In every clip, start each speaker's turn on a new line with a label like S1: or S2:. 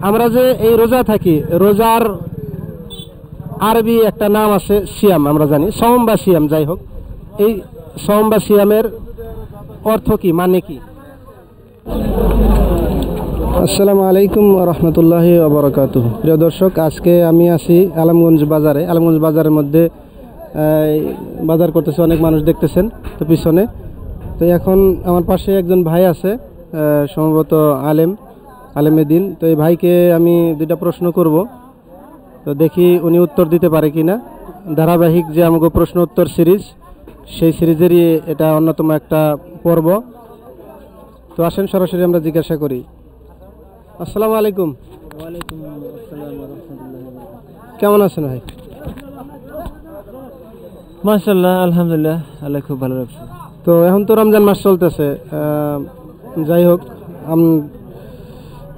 S1: আমরা যে এই রোজা থাকি, রোজার আরবি একটা নাম আছে সিয়াম, আমরা জানি সওম বা সিয়াম, যাই হোক এই সওম বা সিয়ামের অর্থ কি, মানে কি? আসসালামু আলাইকুম ওয়া রাহমাতুল্লাহি ওয়া বারাকাতুহু। প্রিয় দর্শক, আজকে আমি আছি আলমগঞ্জ বাজারে। আলমগঞ্জ বাজারের মধ্যে বাজার করতেছে অনেক মানুষ, দেখতেছেন তো পিছনে। তো এখন আমার পাশে একজন ভাই আছে, সম্ভবত আলেমে দিন। তো এই ভাইকে আমি দুইটা প্রশ্ন করব, তো দেখি উনি উত্তর দিতে পারে কিনা। ধারাবাহিক যে আমাকে প্রশ্ন উত্তর সিরিজ, সেই সিরিজেরই এটা অন্যতম একটা পর্ব। তো আসেন সরাসরি আমরা জিজ্ঞাসা করি। আসসালামু আলাইকুম।
S2: ওয়ালাইকুম আসসালাম ওয়া রাহমাতুল্লাহি।
S1: কেমন আছেন ভাই?
S2: মাশাআল্লাহ, আলহামদুলিল্লাহ, আল্লাহ খুব ভালো রাখছে।
S1: তো এখন তো রমজান মাস চলতেছে, যাই হোক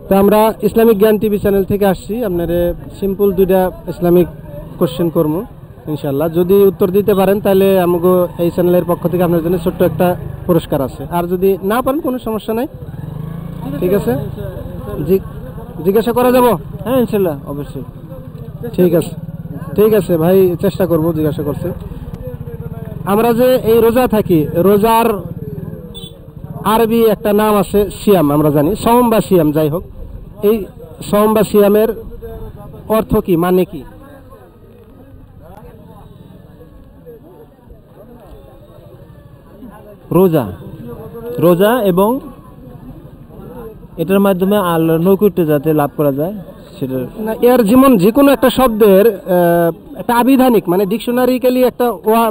S1: তো আমরা ইসলামিক জ্ঞান টিভি চ্যানেল থেকে আসছি। আপনার সিম্পল দুইটা ইসলামিক কোশ্চেন করবো ইনশাল্লাহ। যদি উত্তর দিতে পারেন তাহলে আমাকে এই চ্যানেলের পক্ষ থেকে আপনার জন্য ছোট্ট একটা পুরস্কার আছে, আর যদি না পারেন কোনো সমস্যা নাই, ঠিক আছে? জিজ্ঞাসা করা যাব?
S2: হ্যাঁ, ইনশাআল্লাহ, অবশ্যই।
S1: ঠিক আছে ভাই, চেষ্টা করব। জিজ্ঞাসা করছে, আমরা যে এই রোজা থাকি, রোজার আরবি একটা নাম আছে সিয়াম, আমরা জানি সওম বা সিয়াম, যাই হোক এই সওম বা সিয়ামের অর্থ কি, মানে কি?
S2: রোজা এবং এটার মাধ্যমে আল্লাহর নৈকট্য যাতে লাভ করা যায় সেটা
S1: না, এর যেমন যে কোনো একটা শব্দের একটা আবিধানিক মানে ডিকশনারিক্যালি একটা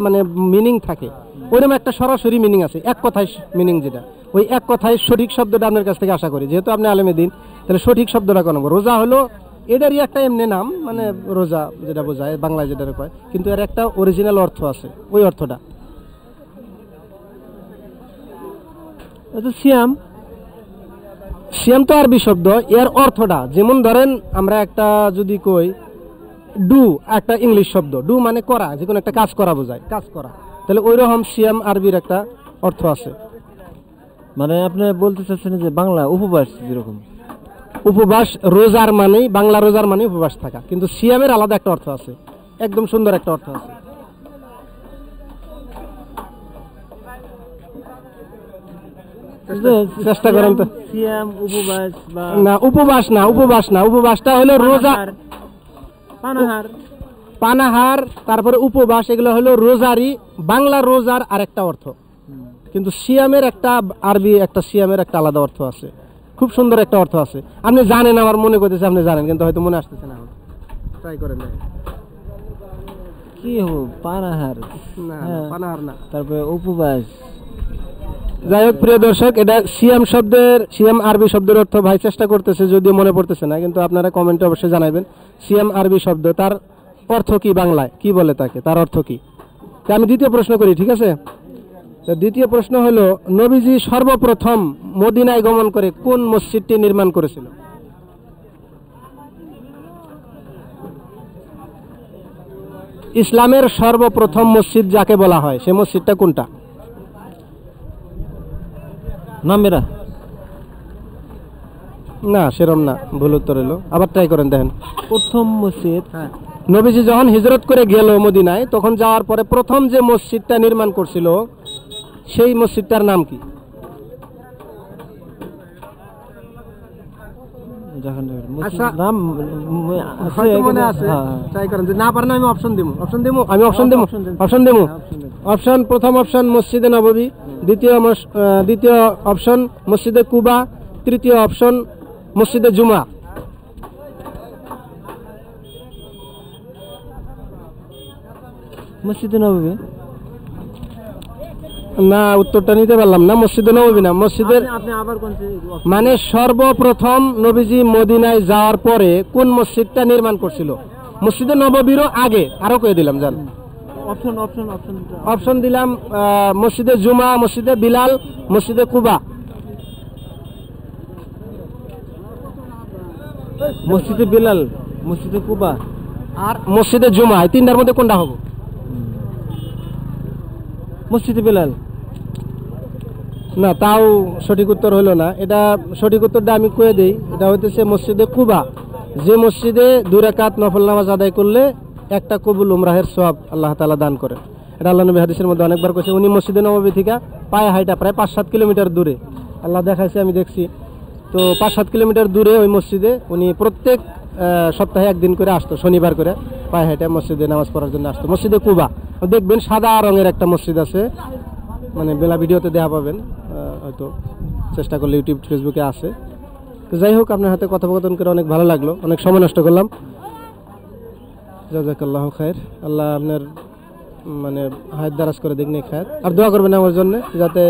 S1: মানে মিনিং থাকে, ওইরকম একটা সরাসরি মিনিং আছে, এক কথায় মিনিং, যেটা ওই এক কথায় সঠিক শব্দটা আপনার কাছ থেকে আশা করি। যেহেতু আপনি আলেমে দিন, তাহলে সঠিক শব্দটা কোন? রোজা হলো এটারই একটা এমনি নাম, মানে রোজা যেটা বোঝায় বাংলায় যেটা কয়, কিন্তু এর একটা অরিজিনাল অর্থ আছে। ওই অর্থটা
S2: সিয়াম
S1: তো আরবি শব্দ, এর অর্থটা যেমন ধরেন আমরা একটা যদি কই ডু, একটা ইংলিশ শব্দ, ডু মানে করা, যে কোনো একটা কাজ করা বোঝায়, কাজ করা, তাহলে ওই রকম সিয়াম আরবির একটা অর্থ আছে।
S2: মানে আপনি বলতে চাচ্ছেন যে বাংলা উপবাস, যেরকম
S1: উপবাস রোজার মানেই, বাংলা রোজার মানে উপবাস থাকা, কিন্তু সিয়ামের আলাদা একটা অর্থ আছে, একদম সুন্দর একটা অর্থ আছে। চেষ্টা করেন তো।
S2: সিয়াম উপবাস বা
S1: না, উপবাসটা হলো রোজা, পানাহার, তারপরে উপবাস, এগুলো হলো রোজারই বাংলা রোজার আরেকটা অর্থ, কিন্তু সিয়ামের একটা আরবি একটা সিয়ামের একটা আলাদা অর্থ আছে, খুব সুন্দর একটা অর্থ আছে। আপনি জানেন, আমার মনে করতেছে আপনি জানেন, কিন্তু হয়তো মনে আসতেছে না। ট্রাই করেন না।
S2: কি হবো? পানাহার
S1: না, পানাহার না,
S2: তারপরে উপবাস।
S1: যাই হোক প্রিয় দর্শক, এটা সিয়াম আরবি শব্দের অর্থ ভাই চেষ্টা করতেছে, যদিও মনে পড়তেছে না, কিন্তু আপনারা কমেন্টে অবশ্যই জানাবেন সিয়াম আরবি শব্দ, তার অর্থ কি, বাংলায় কি বলে তাকে, তার অর্থ কি। তা আমি দ্বিতীয় প্রশ্ন করি, ঠিক আছে? তো দ্বিতীয় প্রশ্ন হলো, নবীজি সর্বপ্রথম মদিনায় গমন করে কোন মসজিদটি নির্মাণ করেছিল? ইসলামের সর্বপ্রথম মসজিদ যাকে বলা হয়, সে মসজিদটা কোনটা?
S2: নামেরা
S1: না, সেরম না, ভুল উত্তর হলো। আবার ট্রাই করেন, দেখেন।
S2: প্রথম মসজিদ,
S1: নবীজি যখন হিজরত করে গেল মদিনায়, তখন যাওয়ার পরে প্রথম যে মসজিদটা নির্মাণ করছিল, সেই মসজিদটার নাম কি? প্রথম অপশন মসজিদে নববী, দ্বিতীয় অপশন মসজিদে কুবা, তৃতীয় অপশন মসজিদে জুমা।
S2: মসজিদে নববী
S1: না, উত্তরটা নিতে পারলাম না। মসজিদে নববী না, মসজিদের মানে সর্বপ্রথম নবীজি মদিনায় যাওয়ার পরে কোন মসজিদটা নির্মাণ করছিল? মসজিদে নববীরও আগে, আরো কয়ে দিলাম, জান অপশন দিলাম, মসজিদে জুমা, মসজিদে বিলাল, মসজিদে কুবা।
S2: মসজিদে বিলাল, মসজিদে কুবা
S1: আর মসজিদে জুমা, এই তিনটার মধ্যে কোনটা হবে?
S2: মসজিদে বিলাল।
S1: না, তাও সঠিক উত্তর হলো না। এটা সঠিক উত্তরটা আমি কয়ে দিই। এটা হইতেছে মসজিদে কুবা, যে মসজিদে 2 রাকাত নফল নামাজ আদায় করলে একটা কবুল উমরাহের সওয়াব আল্লাহ তাআলা দান করে। এটা আল্লাহ নবী হাদিসের মধ্যে অনেকবার কইছে। উনি মসজিদে নববী থেকে পায়ে হাইটা প্রায় 5-7 কিলোমিটার দূরে, আল্লাহ দেখাইছে, আমি দেখছি। তো 5-7 কিলোমিটার দূরে ওই মসজিদে উনি প্রত্যেক সপ্তাহে একদিন করে আসতো, শনিবার করে পায়ে হাইটা মসজিদে নামাজ পড়ার জন্য আসতো। মসজিদে কুবা দেখবেন সাদা রঙের একটা মসজিদ আছে, মানে বেলা ভিডিওতে দেখা পাবেন, হয়তো চেষ্টা করলে ইউটিউব ফেসবুকে আছে। তো যাই হোক, আপনার হাতে কথোপকথন করে অনেক ভালো লাগলো, অনেক সময় নষ্ট করলাম। জাযাকাল্লাহু খায়ের। আল্লাহ আপনার মানে হায়াত দারাজ করে দেখনি খায়ের, আর দোয়া করবেন আমার জন্য যাতে